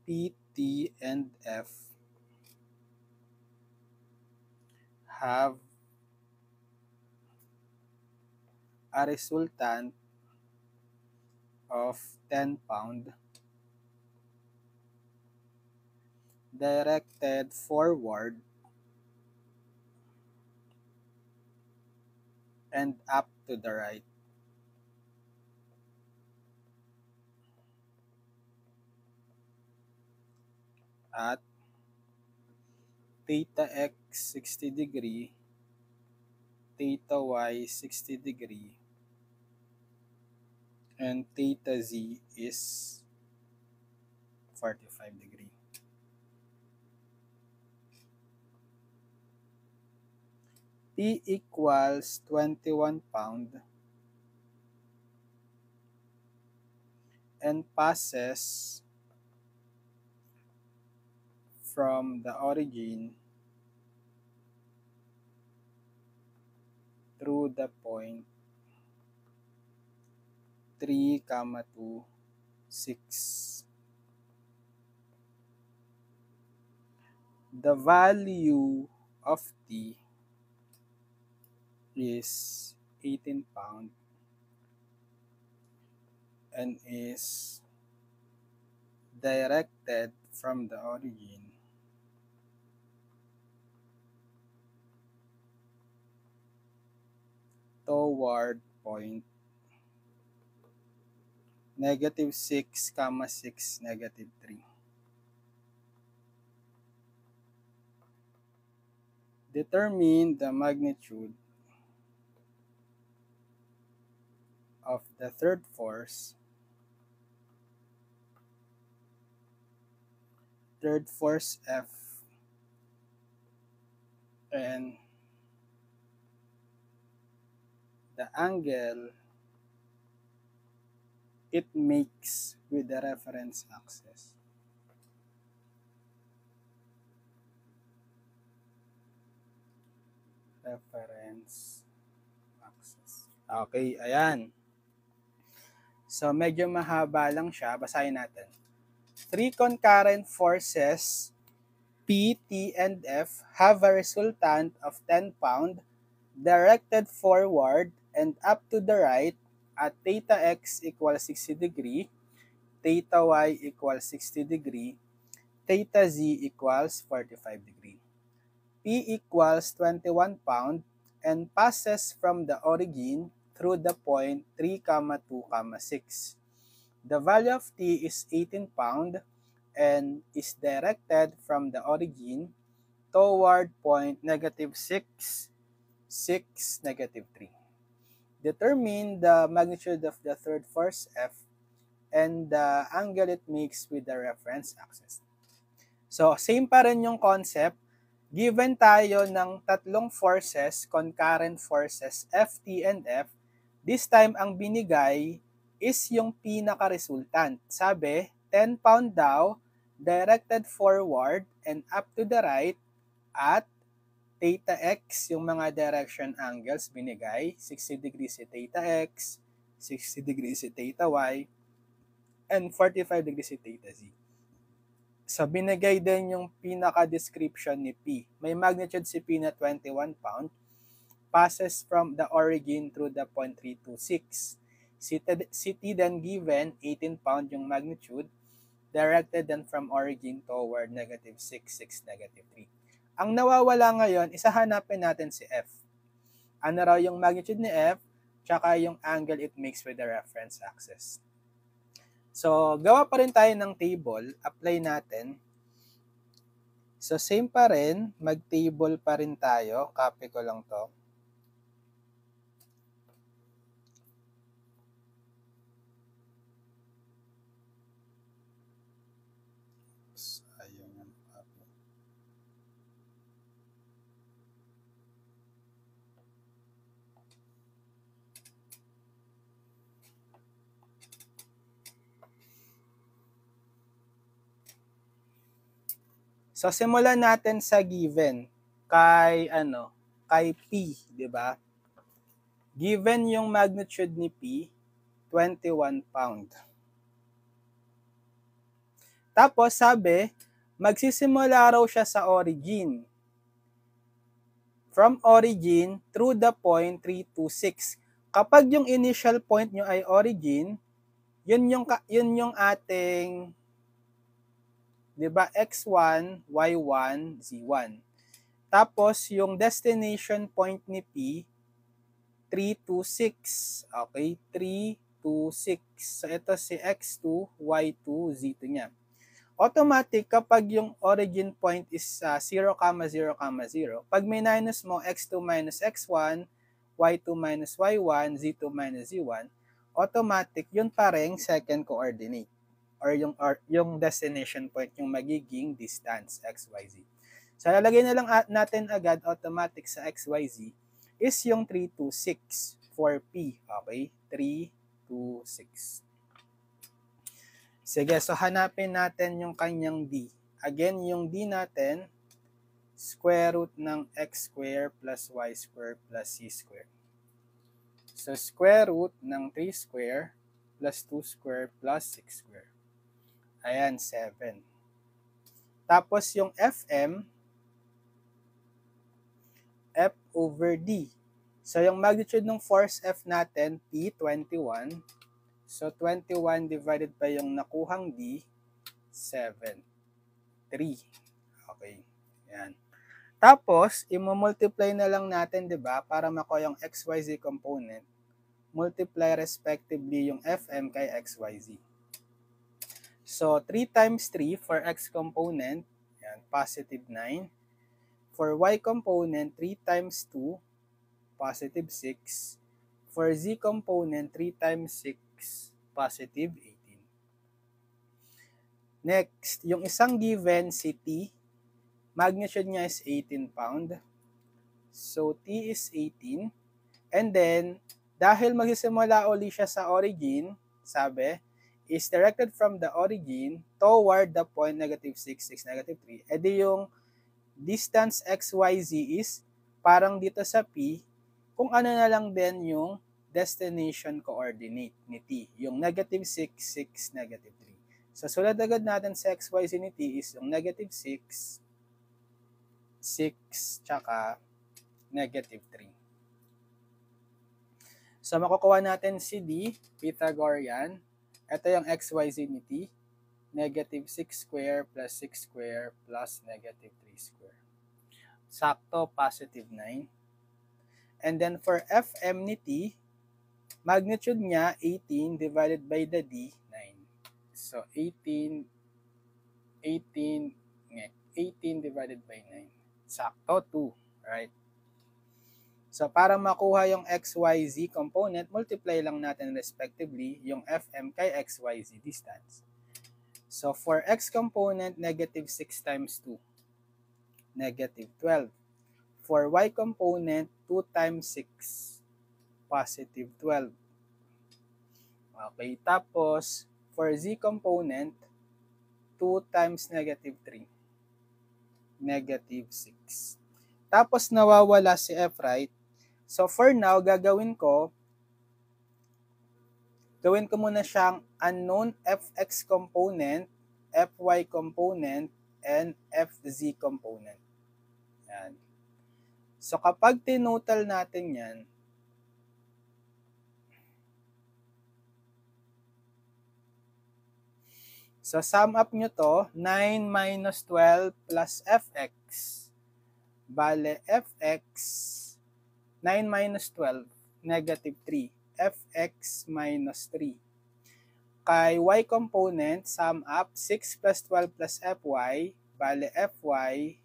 P, T, and F have a resultant of 10 pound directed forward and up to the right. At theta x 60 degree, theta y 60 degree, and theta z is 45 degree. P equals 21 pound and passes from the origin through the point 3, 2, 6. The value of T is 18 pound and is directed from the origin toward point -6, 6, -3. Determine the magnitude of the third force F, and the angle it makes with the reference axis. Reference axis. Okay, ayan. So, medyo mahaba lang siya. Basahin natin. Three concurrent forces P, T, and F have a resultant of 10 pound directed forward and up to the right at theta x equals 60 degree, theta y equals 60 degree, theta z equals 45 degree. P equals 21 pound and passes from the origin through the point 3, 2, 6. The value of T is 18 pound and is directed from the origin toward point -6, 6, -3. Determine the magnitude of the third force F and the angle it makes with the reference axis. So, same pa rin yung concept. Given tayo ng tatlong forces, concurrent forces, F, T, and F, this time ang binigay is yung pinaka-resultant. Sabi, 10 pound daw, directed forward and up to the right at theta x, yung mga direction angles binigay, 60 degrees si theta x, 60 degrees si theta y, and 45 degrees si theta z. So, binigay din yung pinaka-description ni P. May magnitude si P na 21 pound, passes from the origin through the point 326. Si T then given, 18 pound yung magnitude, directed then from origin toward -6, 6, -3. Ang nawawala ngayon, isahanapin natin si F. Ano raw yung magnitude ni F, tsaka yung angle it makes with the reference axis. So, gawa pa rin tayo ng table, apply natin. So, same pa rin, mag-table pa rin tayo, copy ko lang to. Ayun yung copy. So, simulan natin sa given kay P, di ba? Given yung magnitude ni P, 21 pound. Tapos sabi, magsisimula raw siya sa origin. From origin through the point 326. Kapag yung initial point nyo ay origin, yun yung ating, di ba, x1, y1, z1. Tapos yung destination point ni P, 326. Okay, 326. So ito si x2, y2, z2 niya. Automatic kapag yung origin point is 0, 0, 0, pag may minus mo, x2 minus x1, y2 minus y1, z2 minus z1, automatic yun pa rin second coordinate or yung destination point yung magiging distance x, y, z. So lalagay na lang natin agad automatic sa x, y, z is yung 326 for P. Okay? 326. Sige, so hanapin natin yung kanyang D. Again, yung D natin, square root ng x square plus y square plus c square. So, square root ng 3 square plus 2 square plus 6 square. Ayan, 7. Tapos yung Fm, F over D. So, yung magnitude ng force F natin, P, 21. So, 21 divided by yung nakuhang D, 7. 3. Okay. Yan. Tapos, i-multiply na lang natin, di ba, para makuha yung XYZ component. Multiply respectively yung FM kay XYZ. So, 3 times 3 for X component, yan, positive 9. For Y component, 3 times 2, positive 6. For Z component, 3 times 6, positive 18. Next, yung isang given si T, magnitude niya is 18 pound. So, T is 18. And then, dahil magsisimula uli siya sa origin, sabi, is directed from the origin toward the point negative 6, 6, negative 3. E di yung distance XYZ is parang dito sa P, kung ano na lang din yung destination coordinate ni T. Yung negative 6, 6, negative 3. So, sulat agad natin sa XYZ ni T is yung negative 6, 6, tsaka negative 3. So, makukuha natin si D, Pythagorean. Ito yung XYZ ni T. Negative 6 square plus 6 square plus negative 3 square. Sakto, positive 9. And then for FM ni T, magnitude niya 18 divided by the D, 9. So, 18 divided by 9. Sakto, 2. Right? So, para makuha yung XYZ component, multiply lang natin respectively yung FM kay XYZ distance. So, for X component, negative 6 times 2. Negative 12. For Y component, 2 times 6. Positive 12. Okay, tapos, for Z component, 2 times negative 3. Negative 6. Tapos, nawawala si F, right? So, for now, gagawin ko muna siyang unknown Fx component, Fy component, and Fz component. Yan. So, kapag tinotal natin yan, so, sum up nyo to, 9 minus 12 plus Fx. Bale, Fx, 9 minus 12, negative 3. Fx minus 3. Kay y component, sum up 6 plus 12 plus fy, bale fy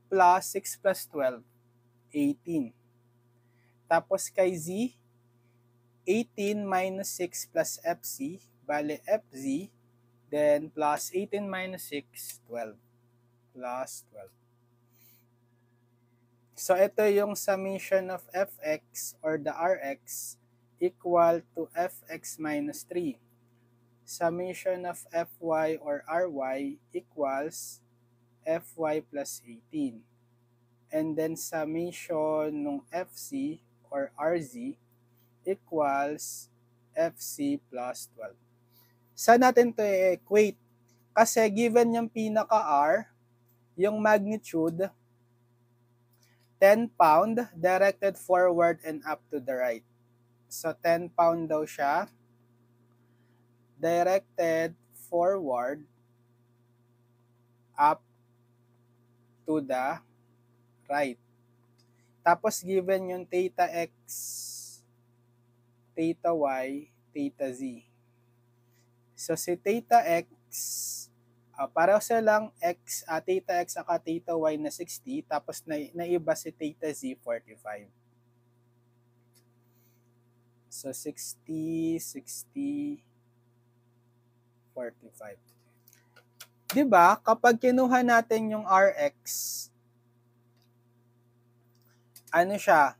plus 6 plus 12, 18. Tapos kay z, 18 minus 6 plus fc, bale fz, then plus 18 minus 6, 12. Plus 12. So ito yung summation of fx or the rx equal to fx minus 3. Summation of fy or ry equals fy plus 18. And then summation ng fc or rz equals fc plus 12. Saan natin to i-equate? Kasi given yung pinaka-r, yung magnitude, 10 pound directed forward and up to the right. So 10 pound daw siya, directed forward, up to the right. Tapos given yung theta x, theta y, theta z. So si theta x, pareho silang x, theta x at theta y na 60, tapos naiba si theta z 45. So 60, 60, 45. Diba, kapag kinuha natin yung Rx, ano siya?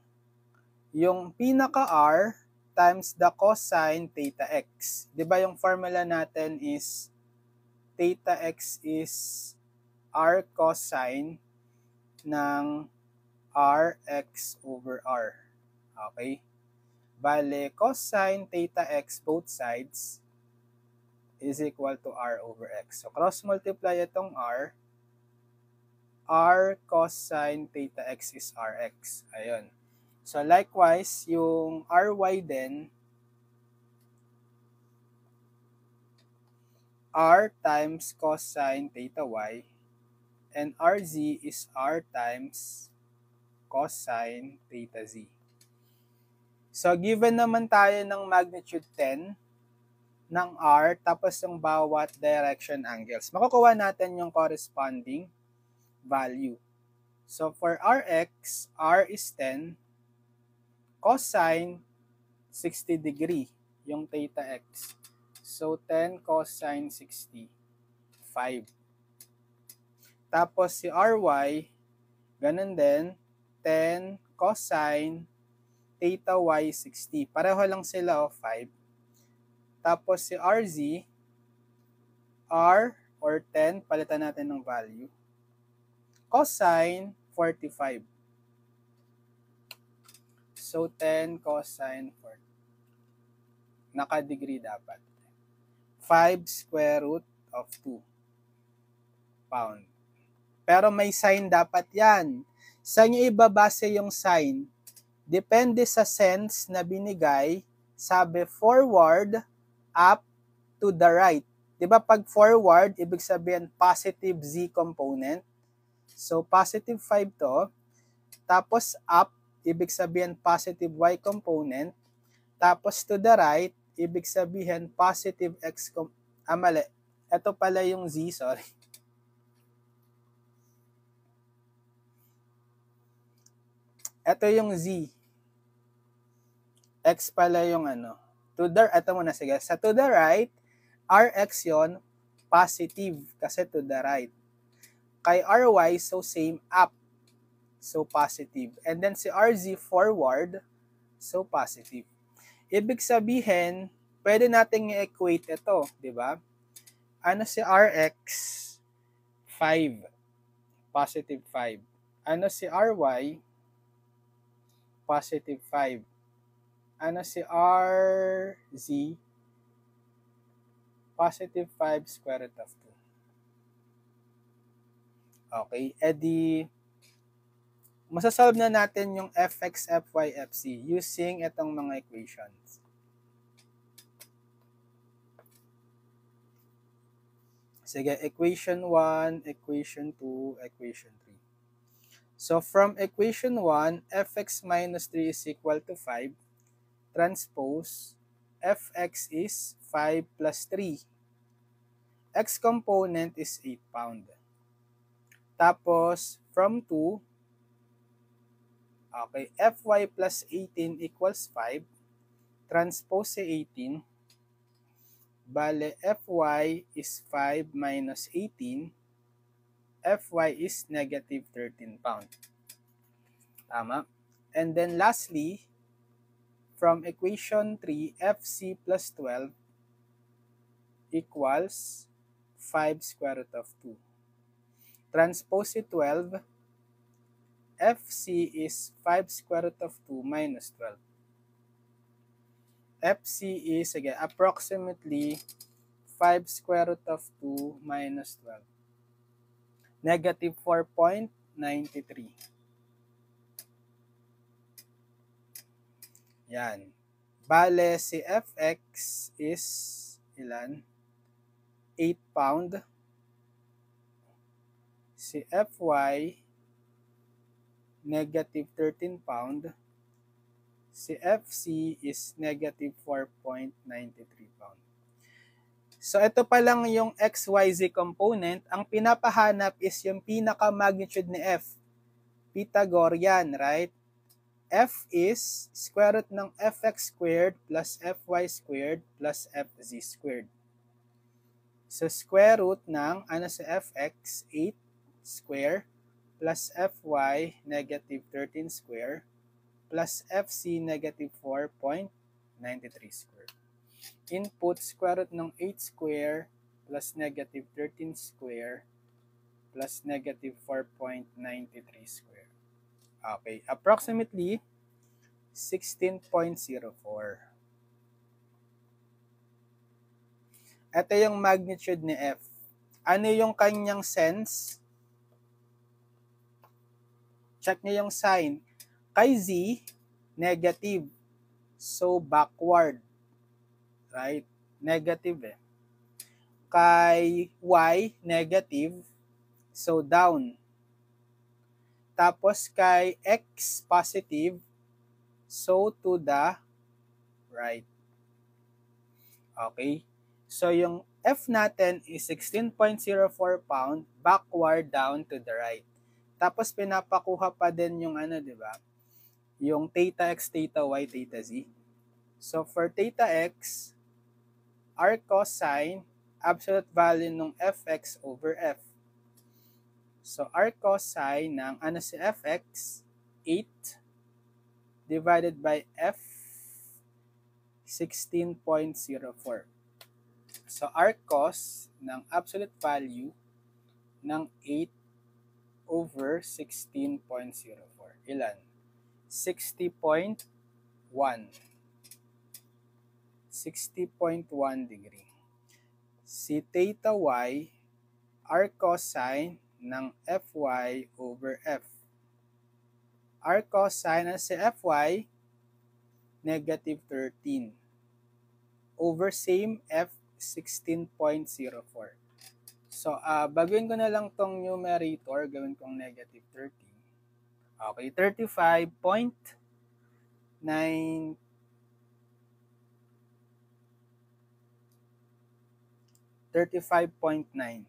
Yung pinaka-R times the cosine theta x. Diba yung formula natin is theta x is R cosine ng Rx over R. Okay? Bale, cosine theta x both sides is equal to R over X. So, cross-multiply itong R. R cosine theta X is Rx. Ayun. So, likewise, yung Ry din, R times cosine theta Y, and Rz is R times cosine theta Z. So, given naman tayo ng magnitude 10, ng R, tapos yung bawat direction angles. Makukuha natin yung corresponding value. So, for Rx, R is 10, cosine 60 degree, yung theta x. So, 10 cosine 60, 5. Tapos, si Ry, ganun din, 10 cosine theta y 60. Pareho lang sila, 5. Tapos si RZ, R or 10, palitan natin ng value. Cosine 45. So 10 cosine 40. Naka-degree dapat. 5 square root of 2 pound. Pero may sign dapat yan. Saan nyo ibabase yung sign? Depende sa sense na binigay, sabi forward, up to the right. Diba pag forward, ibig sabihin positive z component. So, positive 5 to. Tapos up, ibig sabihin positive y component. Tapos to the right, ibig sabihin positive x component. Mali. Ito pala yung z, sorry. Ito yung z. X pala yung ano. Ito muna, sige. Sa to the right, Rx yon positive kasi to the right. Kay Ry, so same, up. So positive. And then si Rz forward, so positive. Ibig sabihin, pwede nating i-equate ito, di ba? Ano si Rx? 5. Positive 5. Ano si Ry? Positive 5. Ano si RZ? Positive 5 square root of 2. Okay, edi masasolve na natin yung fx, fy, fc using itong mga equations. Sige, equation 1, equation 2, equation 3. So from equation 1, fx minus 3 is equal to 5. Transpose Fx is 5 plus 3. X component is 8 pound. Tapos, from 2, okay, Fy plus 18 equals 5. Transpose si 18. Bale, Fy is 5 minus 18. Fy is negative 13 pound. Tama? And then lastly, from equation 3, Fc plus 12 equals 5 square root of 2. Transpose si 12, Fc is 5 square root of 2 minus 12. Fc is, again, approximately 5 square root of 2 minus 12. Negative 4.93. Yan. Bale, si Fx is ilan? 8 pound. Si Fy, negative 13 pound. Si Fc is negative 4.93 pound. So, ito pa lang yung XYZ component. Ang pinapahanap is yung pinaka-magnitude ni F. Pythagorean, right? F is square root ng Fx squared plus Fy squared plus Fz squared. So, square root ng, sa Fx, 8 square plus Fy, negative 13 square plus Fc, negative 4.93 square. Input, square root ng 8 square plus negative 13 square plus negative 4.93 square. Okay, approximately 16.04. Ito yung magnitude ni F. Ano yung kanyang sense? Check niyo yung sign. Kay Z, negative. So, backward. Right? Negative eh. Kay Y, negative. So, down. Tapos kay X, positive. So, to the right. Okay? So, yung F natin is 16.04 pound, backward down to the right. Tapos, pinapakuha pa din yung di ba? Yung theta x, theta y, theta z. So, for theta x, our cosine, absolute value ng Fx over F. So, our cosine ng si Fx, 8 divided by F, 16.04. So, our cos ng absolute value ng 8 over 16.04. Ilan? 60.1. 60.1 degree. Si theta y, our cosine ng Fy over F. Our cosine si Fy, negative 13. Over same F, 16.04. So, baguhin ko na lang tong numerator, gawin kong negative 13. Okay, 35.9 35.9.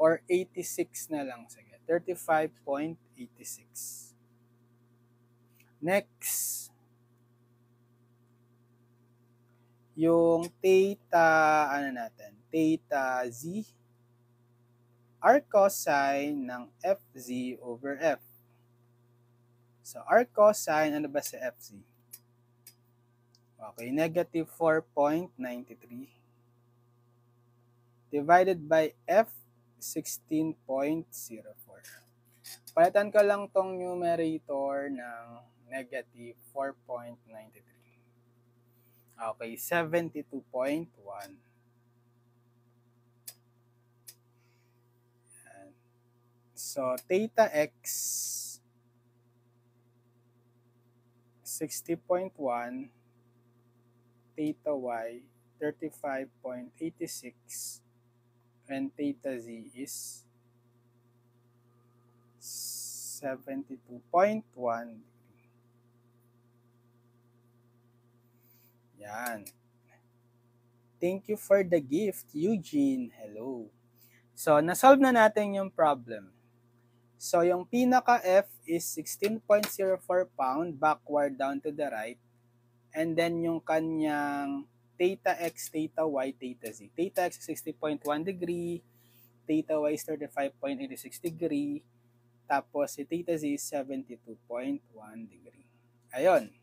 Or 86 na lang. Sige, 35.86. Next, yung theta, theta z, our cosine ng Fz over F. So, our cosine, ano ba si Fz? Okay, negative 4.93 divided by F, 16.04. Palitan ko lang tong numerator ng negative 4.93. Okay, 72.1. So, theta x, 60.1, theta y, 35.86, and theta z is 72.1. Yan. Thank you for the gift, Eugene. Hello. So, nasolve na natin yung problem. So, yung pinaka-F is 16.04 pound backward down to the right. And then, yung kanyang theta x, theta y, theta z. Theta x is 60.1 degree. Theta y is 35.86 degree. Tapos, si theta z is 72.1 degree. Ayun.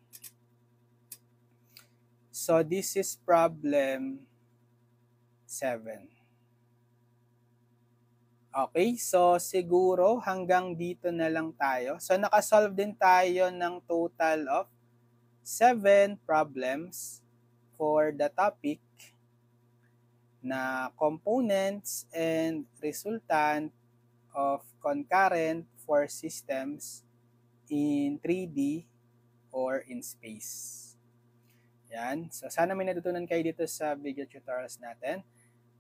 So, this is problem 7. Okay, so siguro hanggang dito na lang tayo. So, nakasolve din tayo ng total of 7 problems for the topic na components and resultant of concurrent force systems in 3D or in space. Yan. So, sana may natutunan kayo dito sa video tutorials natin.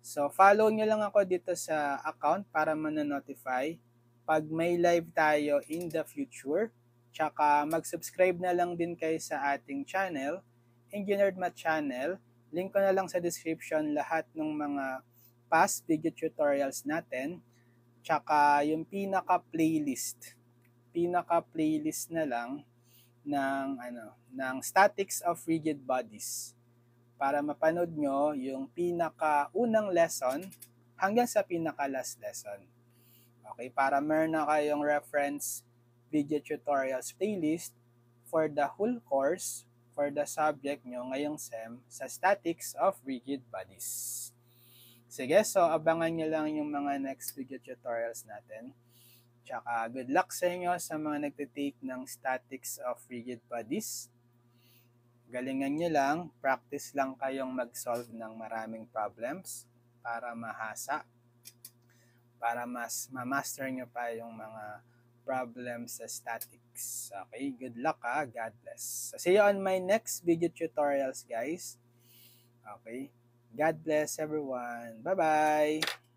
So, follow nyo lang ako dito sa account para mananotify pag may live tayo in the future. Tsaka, mag-subscribe na lang din kayo sa ating channel, Engineered Math Channel. Link ko na lang sa description lahat ng mga past video tutorials natin. Tsaka, yung pinaka-playlist na lang ng statics of rigid bodies para mapanood nyo yung pinaka-unang lesson hanggang sa pinaka-last lesson. Okay, para meron na kayong reference video tutorials playlist for the whole course for the subject nyo ngayong SEM sa statics of rigid bodies. Sige, so abangan nyo lang yung mga next video tutorials natin. Tsaka good luck sa inyo sa mga nagtitake ng statics of rigid bodies. Galingan nyo lang, practice lang kayong mag-solve ng maraming problems para mahasa, para mas ma-master nyo pa yung mga problems sa statics. Okay, good luck ha, God bless. So, see you on my next video tutorials guys. Okay, God bless everyone. Bye-bye!